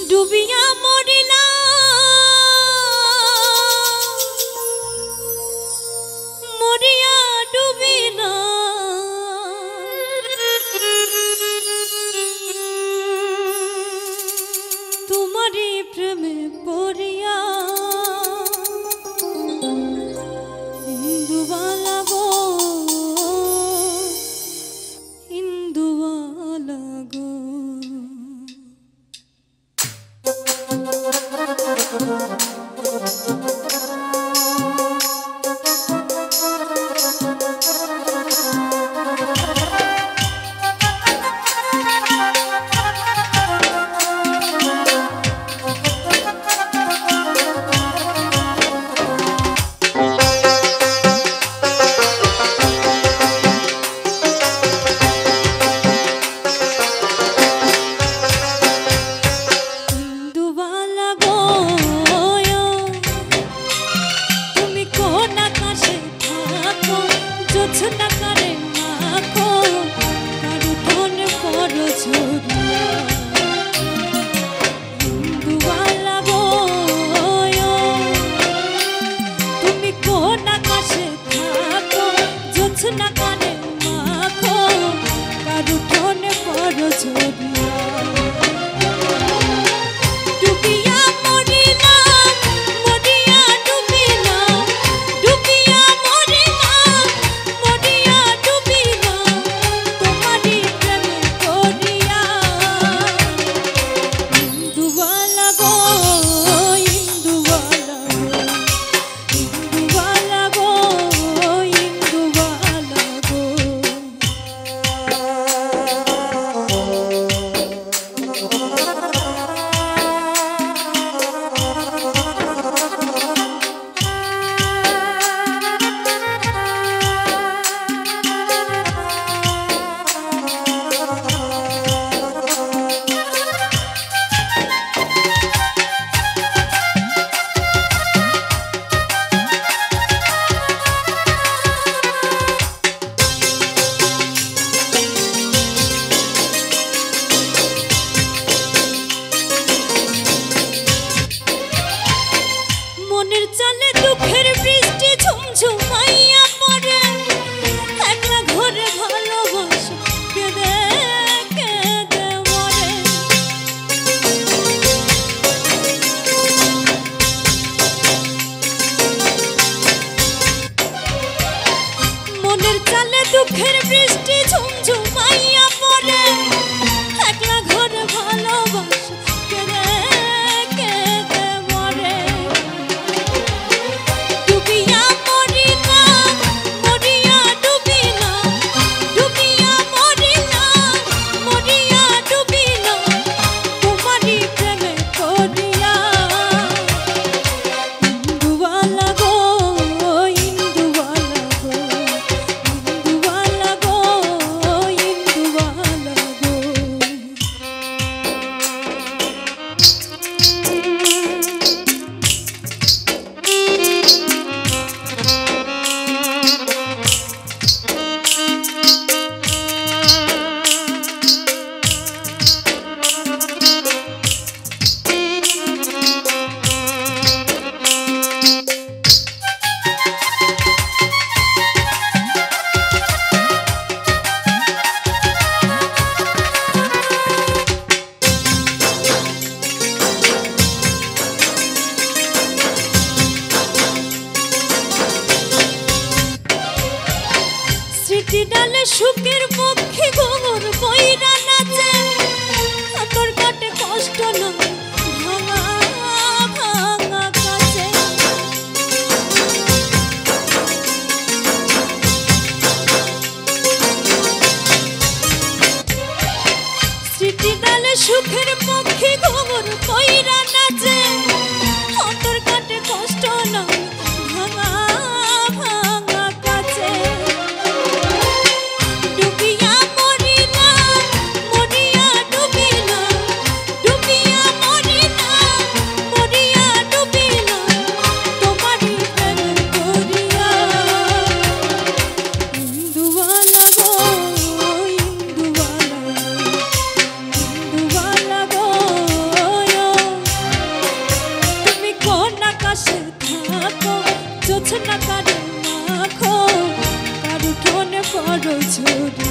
ডুবিয়া মরিলা মরিয়া ডুবিলা তোমারি প্রেমে পড়িয়া ইন্দুবালা গো ইন্দুবালা গো দুঃখের বৃষ্টি ঝুমঝুমাইয়া পড়ে একলা ঘরে ভালোবাসা কেঁদে কেঁদে মরে ডুবিয়া মরিলা মরিয়া ডুবিলা ডুবিয়া মরিলা মরিয়া ডুবিলা তোমারি প্রেমে পড়িয়া ইন্দুবালা গো ডালে সুখের পক্ষে ঘুঙুর কইরা নাচে তোর কাটে কষ্ট না ভাঙা ভাঙা কাছে স্মৃতি ডালে সুখের পক্ষে ঘুঙুর কইরা নাচে তোর কাটে কষ্ট না ভাঙা ভাঙা কাছে ডুবিয়া মরিলা মরিয়া ডুবিলা ডুবিয়া মরিলা মরিয়া ডুবিলা তোমারি প্রেমে পড়িয়া ইন্দুবালা গো ইন্দুবালা গো বড় ঝড়ে